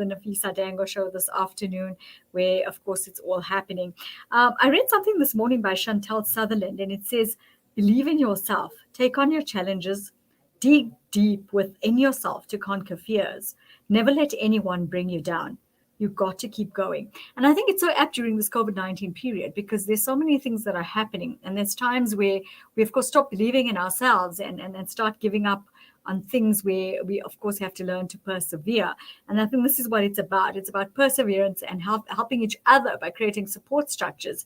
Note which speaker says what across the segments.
Speaker 1: the Nafeesa Dangor show this afternoon, where, of course, it's all happening. I read something this morning by Chantal Sutherland, and it says, believe in yourself, take on your challenges, dig deep within yourself to conquer fears. Never let anyone bring you down. You've got to keep going. And I think it's so apt during this COVID-19 period because there's so many things that are happening. And there's times where we, of course, stop believing in ourselves and start giving up on things where we, of course, have to learn to persevere. And I think this is what it's about. It's about perseverance and helping each other by creating support structures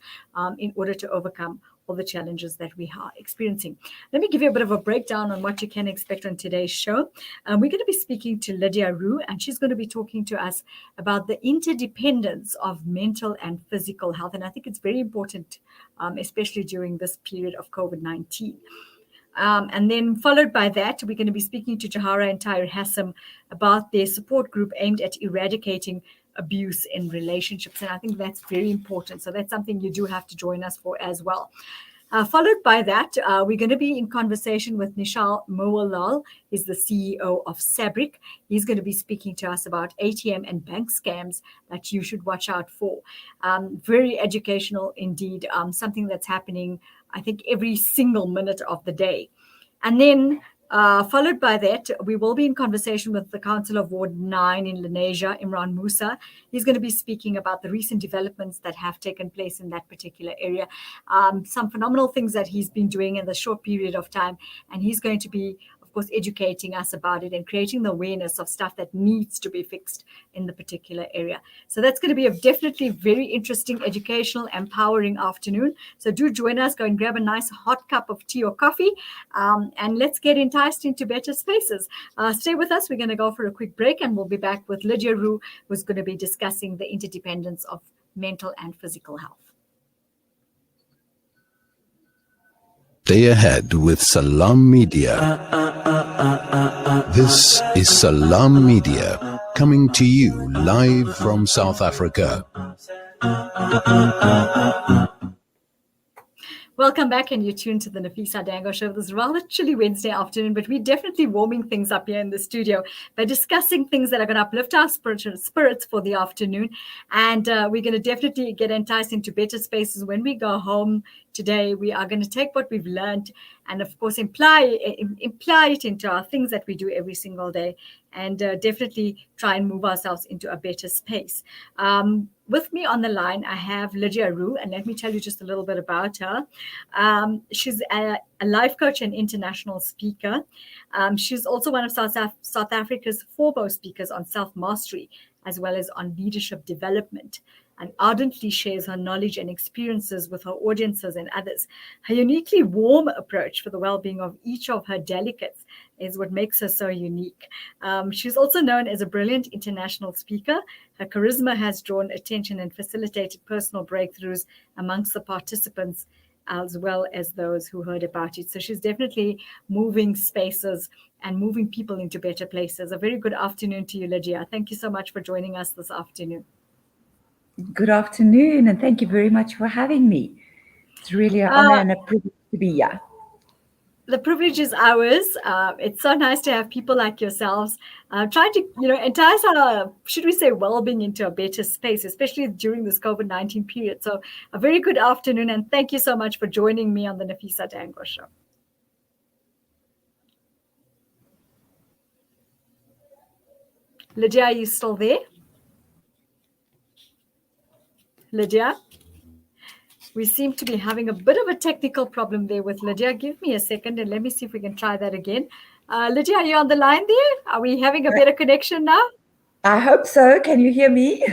Speaker 1: in order to overcome all the challenges that we are experiencing. Let me give you a bit of a breakdown on what you can expect on today's show. We're going to be speaking to Lydia Roux, and she's going to be talking to us about the interdependence of mental and physical health. And I think it's very important, especially during this period of COVID-19. And then followed by that, we're going to be speaking to Jahara and Tyre Hassam about their support group aimed at eradicating abuse in relationships. And I think that's very important. So that's something you do have to join us for as well. Followed by that, we're going to be in conversation with Nishal Moalal. He's the CEO of Sabric. He's going to be speaking to us about ATM and bank scams that you should watch out for. Very educational indeed, something that's happening, I think, every single minute of the day. And then followed by that, we will be in conversation with the Council of Ward 9 in Lenasia, Imran Musa. He's going to be speaking about the recent developments that have taken place in that particular area, some phenomenal things that he's been doing in the short period of time. And he's going to be, of course, educating us about it and creating the awareness of stuff that needs to be fixed in the particular area. So that's going to be a definitely very interesting, educational, empowering afternoon. So do join us. Go and grab a nice hot cup of tea or coffee, and let's get enticed into better spaces. Stay with us. We're going to go for a quick break, and we'll be back with Lydia Roux, who's going to be discussing the interdependence of mental and physical health.
Speaker 2: Stay ahead with Salam Media. This is Salam Media, coming to you live from South Africa.
Speaker 1: Welcome back, and you're tuned to the Nafeesa Dangor show. This is rather chilly Wednesday afternoon, but we're definitely warming things up here in the studio by discussing things that are going to uplift our spirits for the afternoon. And we're going to definitely get enticed into better spaces when we go home today. We are going to take what we've learned and, of course, imply it into our things that we do every single day, and definitely try and move ourselves into a better space. With me on the line, I have Lydia Roux, and let me tell you just a little bit about her. She's a life coach and international speaker. She's also one of South Africa's foremost speakers on self-mastery, as well as on leadership development, and ardently shares her knowledge and experiences with her audiences and others. Her uniquely warm approach for the well-being of each of her delegates is what makes her so unique. She's also known as a brilliant international speaker. Her charisma has drawn attention and facilitated personal breakthroughs amongst the participants, as well as those who heard about it. So she's definitely moving spaces and moving people into better places. A very good afternoon to you, Lydia. Thank you so much for joining us this afternoon.
Speaker 3: Good afternoon, and thank you very much for having me. It's really an honor and a privilege to be here.
Speaker 1: The privilege is ours. It's so nice to have people like yourselves trying to, entice our, should we say, well-being into a better space, especially during this COVID-19 period. So a very good afternoon, and thank you so much for joining me on the Nafeesa Dangor show. Lydia, are you still there? Lydia? We seem to be having a bit of a technical problem there with Lydia. Give me a second and let me see if we can try that again. Lydia, are you on the line there? Are we having a better connection now?
Speaker 3: I hope so. Can you hear me?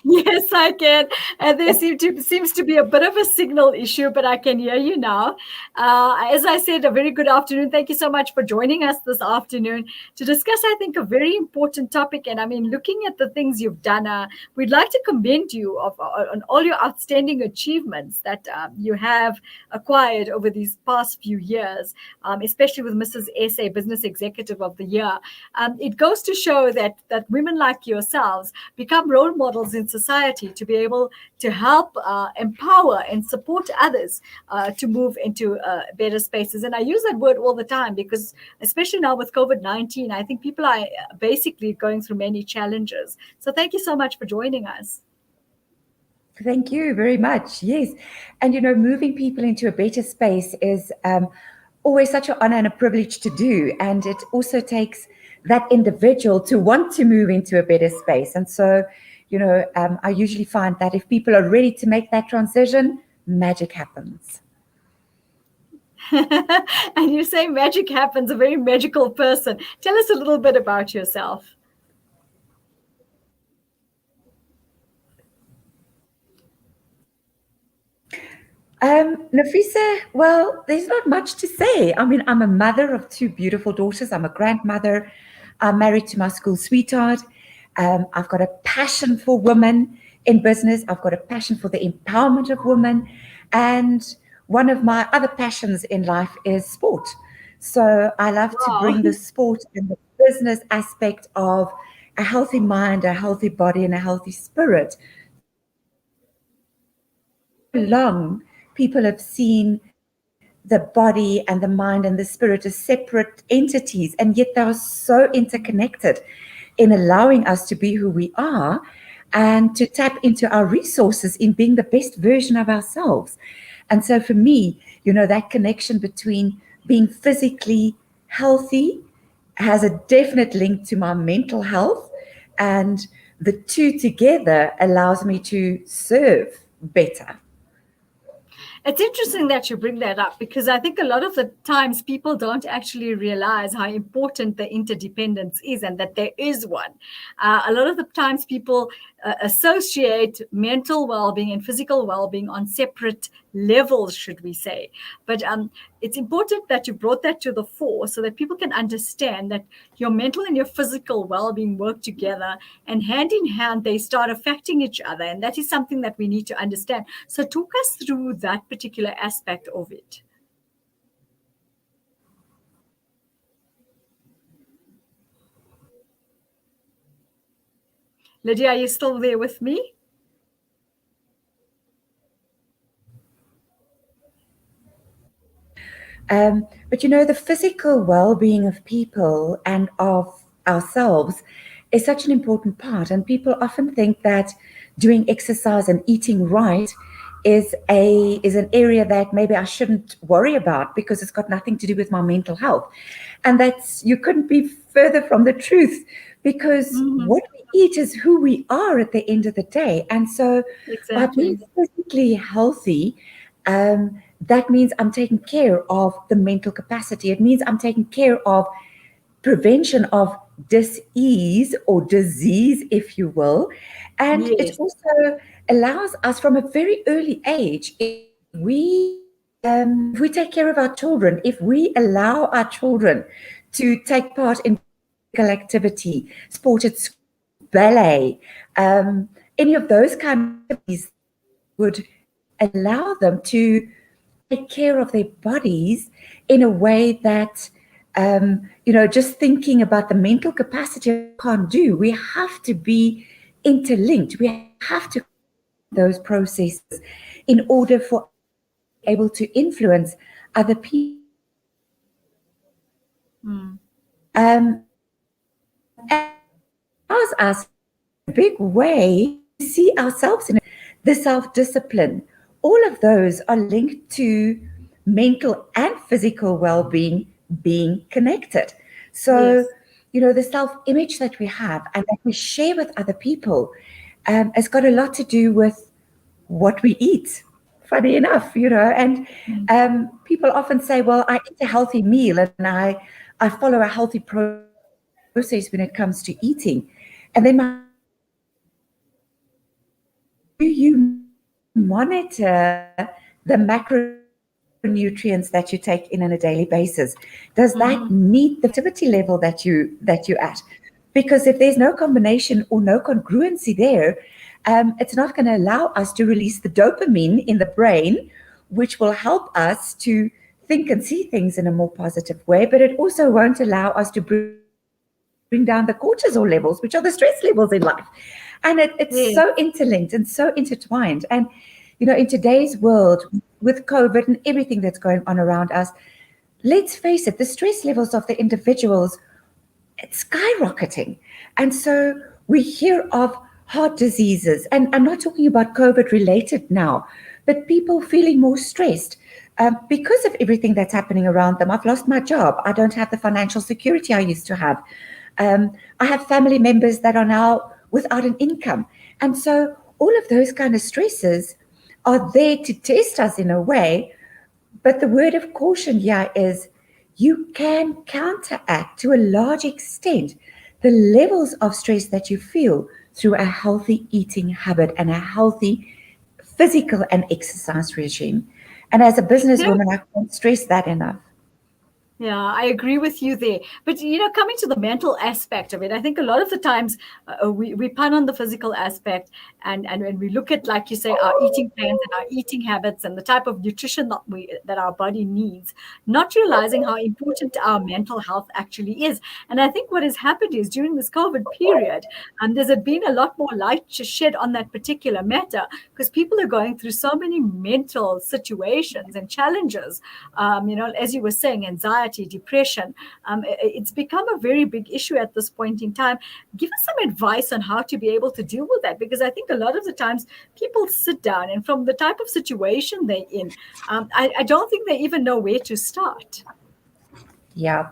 Speaker 1: Yes, I can. And there seems to be a bit of a signal issue, but I can hear you now. As I said, a very good afternoon. Thank you so much for joining us this afternoon to discuss, I think, a very important topic. And I mean, looking at the things you've done, we'd like to commend you on all your outstanding achievements that you have acquired over these past few years, especially with Mrs. SA Business Executive of the Year. It goes to show that women like yourselves become role models individuals in society to be able to help empower and support others to move into better spaces. And I use that word all the time because, especially now with COVID-19, I think people are basically going through many challenges. So thank you so much for joining us.
Speaker 3: Thank you very much. Yes. And, moving people into a better space is always such an honor and a privilege to do. And it also takes that individual to want to move into a better space. And so, I usually find that if people are ready to make that transition, magic happens.
Speaker 1: And you say magic happens, a very magical person. Tell us a little bit about yourself.
Speaker 3: Nafeesa, well, there's not much to say. I mean, I'm a mother of two beautiful daughters. I'm a grandmother. I'm married to my school sweetheart. I've got a passion for women in business. I've got a passion for the empowerment of women. And one of my other passions in life is sport. So I love to
Speaker 1: Wow.
Speaker 3: bring the sport and the business aspect of a healthy mind, a healthy body, and a healthy spirit. Long people have seen the body and the mind and the spirit as separate entities, and yet they are so interconnected in allowing us to be who we are and to tap into our resources in being the best version of ourselves. And so for me, that connection between being physically healthy has a definite link to my mental health, and the two together allows me to serve better.
Speaker 1: It's interesting that you bring that up because I think a lot of the times people don't actually realize how important the interdependence is and that there is one. A lot of the times people associate mental well-being and physical well-being on separate levels, should we say. But it's important that you brought that to the fore so that people can understand that your mental and your physical well-being work together, and hand in hand they start affecting each other, and that is something that we need to understand. So talk us through that particular aspect of it. Lydia, are you still there with me?
Speaker 3: But the physical well-being of people and of ourselves is such an important part. And people often think that doing exercise and eating right is an area that maybe I shouldn't worry about because it's got nothing to do with my mental health. And you couldn't be further from the truth, because what we eat is who we are at the end of the day. And so by being
Speaker 1: Exactly.
Speaker 3: physically healthy, that means I'm taking care of the mental capacity. It means I'm taking care of prevention of dis-ease or disease, if you will. And it
Speaker 1: Yes.
Speaker 3: also allows us from a very early age, if we take care of our children, if we allow our children to take part in physical activity, sport at school, ballet, any of those kind of activities would allow them to take care of their bodies in a way that, just thinking about the mental capacity we can't do. We have to be interlinked. We have to those processes in order for able to influence other people. And allows us a big way to see ourselves in the self-discipline. All of those are linked to mental and physical well-being being connected. So,
Speaker 1: Yes.
Speaker 3: the self-image that we have and that we share with other people has got a lot to do with what we eat. Funny enough, and people often say, well, I eat a healthy meal and I follow a healthy process when it comes to eating. And then do you monitor the macronutrients that you take in on a daily basis? Does that meet the activity level that you're at? Because if there's no combination or no congruency there, it's not going to allow us to release the dopamine in the brain, which will help us to think and see things in a more positive way. But it also won't allow us to bring down the cortisol levels, which are the stress levels in life. And it's
Speaker 1: Yes.
Speaker 3: so interlinked and so intertwined. And, in today's world, with COVID and everything that's going on around us, let's face it, the stress levels of the individuals, it's skyrocketing. And so we hear of heart diseases, and I'm not talking about COVID related now, but people feeling more stressed because of everything that's happening around them. I've lost my job. I don't have the financial security I used to have. I have family members that are now without an income. And so all of those kind of stresses are there to test us in a way. But the word of caution here is you can counteract to a large extent the levels of stress that you feel through a healthy eating habit and a healthy physical and exercise regime. And as a
Speaker 1: You know,
Speaker 3: businesswoman, I can't stress that enough.
Speaker 1: Yeah, I agree with you there. But coming to the mental aspect of it, I think a lot of the times we pun on the physical aspect, and when we look at, like you say, our eating plans and our eating habits and the type of nutrition that our body needs, not realizing how important our mental health actually is. And I think what has happened is during this COVID period, there's been a lot more light shed on that particular matter because people are going through so many mental situations and challenges. As you were saying, anxiety, depression. It's become a very big issue at this point in time. Give us some advice on how to be able to deal with that, because I think a lot of the times people sit down and from the type of situation they're in, I don't think they even know where to start.
Speaker 3: Yeah.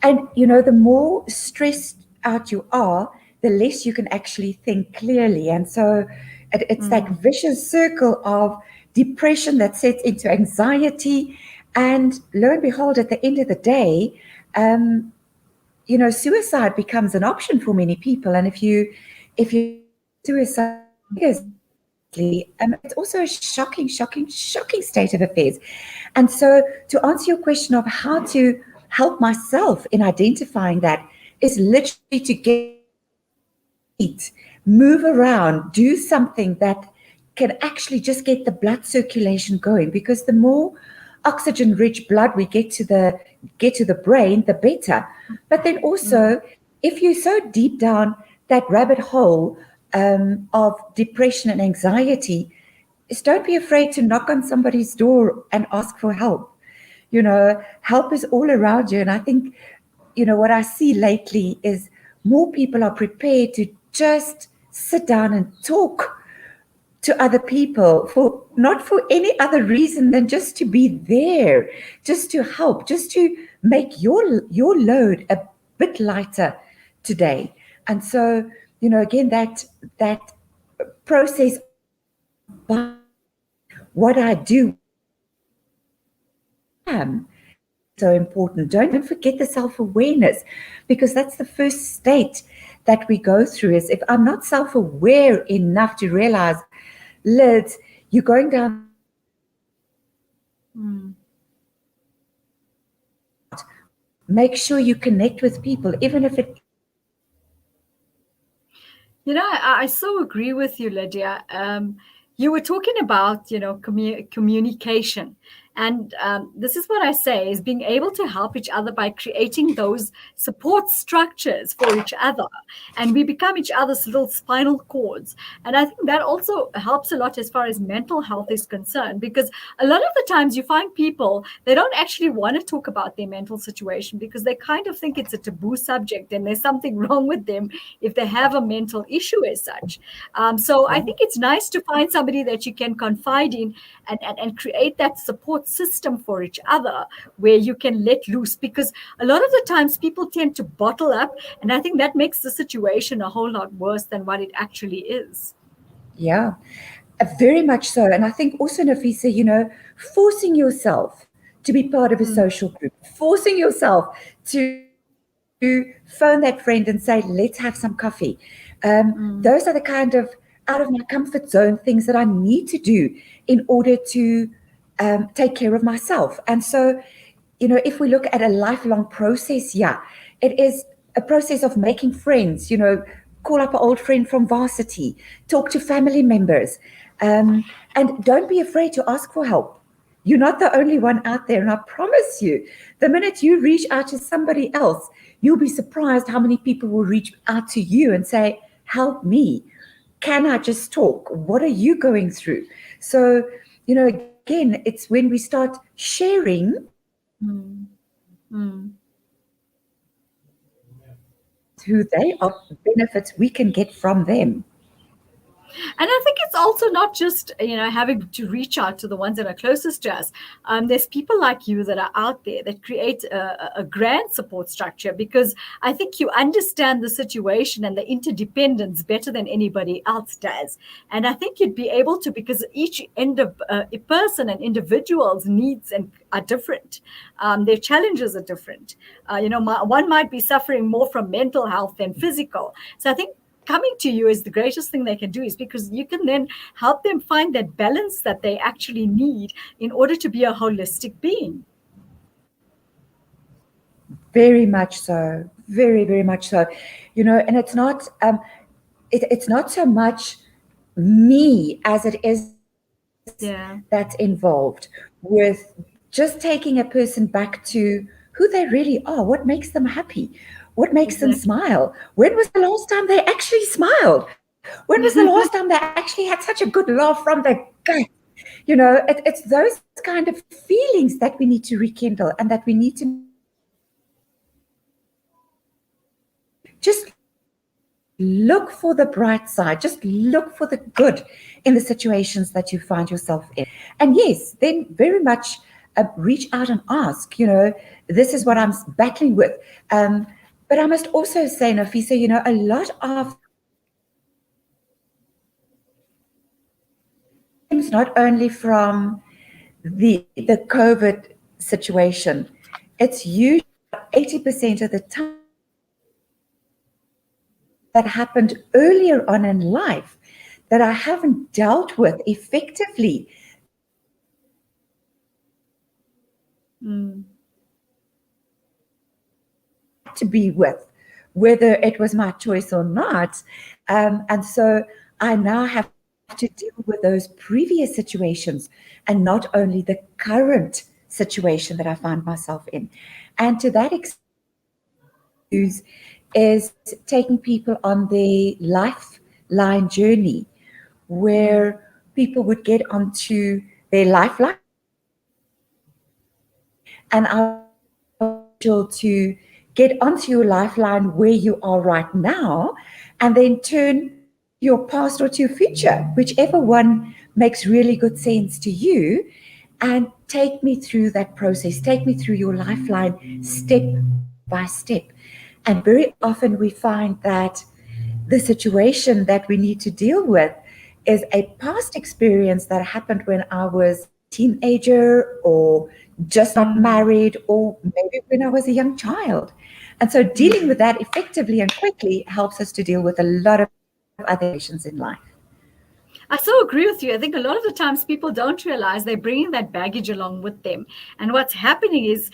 Speaker 3: And, the more stressed out you are, the less you can actually think clearly. And so it's that
Speaker 1: Mm,
Speaker 3: vicious circle of depression that sets into anxiety. And lo and behold, at the end of the day, um, suicide becomes an option for many people. And if you suicide, it's also a shocking, shocking, shocking state of affairs. And so, to answer your question of how to help myself in identifying that, is literally to eat, move around, do something that can actually just get the blood circulation going. Because the more oxygen-rich blood we get to the brain, the better. But then
Speaker 1: mm.
Speaker 3: also, if you're so deep down that rabbit hole of depression and anxiety, is don't be afraid to knock on somebody's door and ask for help. Help is all around you. And I think, what I see lately is more people are prepared to just sit down and talk to other people for not for any other reason than just to be there, just to help, just to make your load a bit lighter today. And so, again, that process, what I do am so important. Don't forget the self-awareness, because that's the first state that we go through. Is if I'm not self-aware enough to realize, Liz, you're going down,
Speaker 1: Mm.
Speaker 3: make sure you connect with people, even if it
Speaker 1: I so agree with you, Lydia. You were talking about, communication. And this is what I say is being able to help each other by creating those support structures for each other. And we become each other's little spinal cords. And I think that also helps a lot as far as mental health is concerned, because a lot of the times you find people, they don't actually want to talk about their mental situation because they kind of think it's a taboo subject and there's something wrong with them if they have a mental issue as such. So I think it's nice to find somebody that you can confide in and create that support system for each other where you can let loose, because a lot of the times people tend to bottle up, and I think that makes the situation a whole lot worse than what it actually is.
Speaker 3: Yeah, very much so. And I think also, Nafeesa, forcing yourself to be part of a
Speaker 1: Mm,
Speaker 3: social group, forcing yourself to phone that friend and say, let's have some coffee.
Speaker 1: mm,
Speaker 3: Those are the kind of out of my comfort zone things that I need to do in order to take care of myself. And so, if we look at a lifelong process, yeah, it is a process of making friends, call up an old friend from varsity, talk to family members, and don't be afraid to ask for help. You're not the only one out there. And I promise you, the minute you reach out to somebody else, you'll be surprised how many people will reach out to you and say, help me. can I just talk? What are you going through? So, again, it's when we start sharing
Speaker 1: Mm. Mm.
Speaker 3: who they are, benefits we can get from them.
Speaker 1: And I think it's also not just, having to reach out to the ones that are closest to us. There's people like you that are out there that create a grand support structure, because I think you understand the situation and the interdependence better than anybody else does. And I think you'd be able to, because each a person and individual's needs are different. Their challenges are different. One might be suffering more from mental health than physical. So I think coming to you is the greatest thing they can do, is because you can then help them find that balance that they actually need in order to be a holistic being.
Speaker 3: Very much so. Very, very much so. And it's not it's not so much me as it is
Speaker 1: Yeah.
Speaker 3: that's involved with just taking a person back to who they really are, what makes them happy, what makes them
Speaker 1: Exactly.
Speaker 3: smile. When was the last time they actually smiled? When was the last time they actually had such a good laugh from their gut? It's those kind of feelings that we need to rekindle, and that we need to just look for the bright side, just look for the good in the situations that you find yourself in. And yes, then very much reach out and ask, this is what I'm battling with. But I must also say, Nafeesa, a lot of things, not only from the COVID situation, it's usually 80% of the time that happened earlier on in life that I haven't dealt with effectively.
Speaker 1: Mm.
Speaker 3: To be with, whether it was my choice or not. And so I now have to deal with those previous situations, and not only the current situation that I find myself in. And to that extent, is taking people on the lifeline journey, where people would get onto their lifeline, and I to get onto your lifeline where you are right now, and then turn your past or to your future, whichever one makes really good sense to you, and take me through that process, take me through your lifeline step by step. And very often we find that the situation that we need to deal with is a past experience that happened when I was a teenager, or just not married, or maybe when I was a young child. And so dealing with that effectively and quickly helps us to deal with a lot of other situations in life.
Speaker 1: I so agree with you. I think a lot of the times people don't realize they're bringing that baggage along with them. And what's happening is,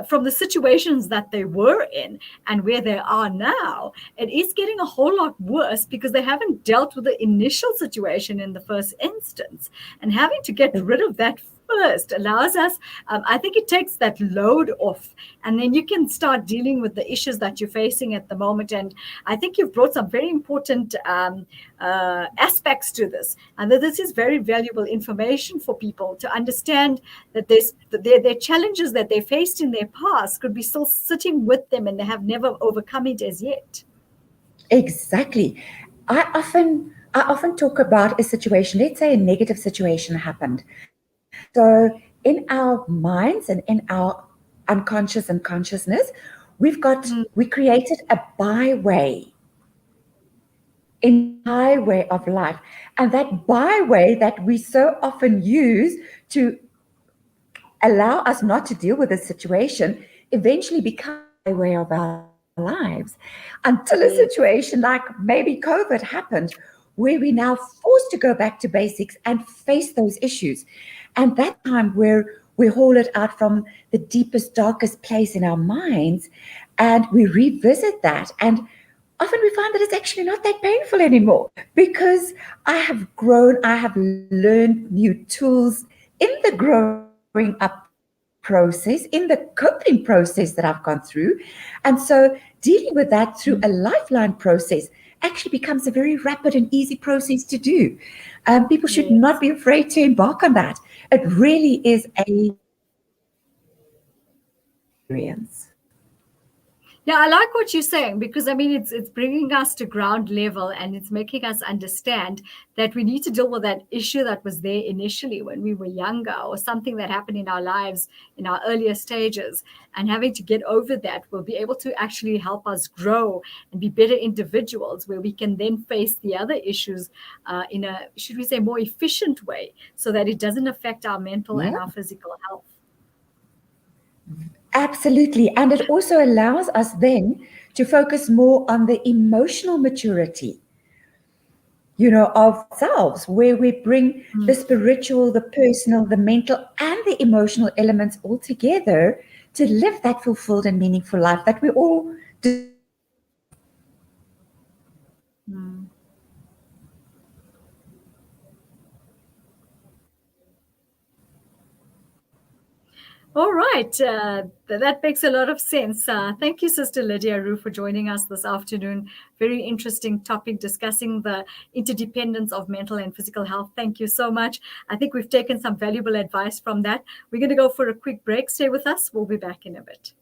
Speaker 1: from the situations that they were in and where they are now, it is getting a whole lot worse because they haven't dealt with the initial situation in the first instance. And having to get rid of that first allows us, I think it takes that load off, and then you can start dealing with the issues that you're facing at the moment. And I think you've brought some very important aspects to this, and that this is very valuable information for people to understand that their challenges that they faced in their past could be still sitting with them, and they have never overcome it as yet.
Speaker 3: Exactly. I often talk about a situation, let's say a negative situation happened. So in our minds and in our unconscious and consciousness, we created a byway, in highway of life. And that byway that we so often use to allow us not to deal with the situation eventually becomes a way of our lives, until a situation like maybe COVID happened, where we now forced to go back to basics and face those issues. And that time where we haul it out from the deepest, darkest place in our minds, and we revisit that. And often we find that it's actually not that painful anymore, because I have grown, I have learned new tools in the growing up process, in the coping process that I've gone through. And so dealing with that through a lifeline process actually becomes a very rapid and easy process to do. People should
Speaker 1: Yes.
Speaker 3: not be afraid to embark on that. It really is a experience.
Speaker 1: Yeah, I like what you're saying, because I mean it's bringing us to ground level, and it's making us understand that we need to deal with that issue that was there initially when we were younger, or something that happened in our lives in our earlier stages, and having to get over that will be able to actually help us grow and be better individuals, where we can then face the other issues in a, should we say, more efficient way, so that it doesn't affect our mental and
Speaker 3: Yeah.
Speaker 1: our physical health.
Speaker 3: Absolutely. And it also allows us then to focus more on the emotional maturity, of selves, where we bring the spiritual, the personal, the mental, and the emotional elements all together to live that fulfilled and meaningful life that we all deserve.
Speaker 1: Mm. All right. That makes a lot of sense. Thank you, Sister Lydia Roux, for joining us this afternoon. Very interesting topic, discussing the interdependence of mental and physical health. Thank you so much. I think we've taken some valuable advice from that. We're going to go for a quick break. Stay with us. We'll be back in a bit.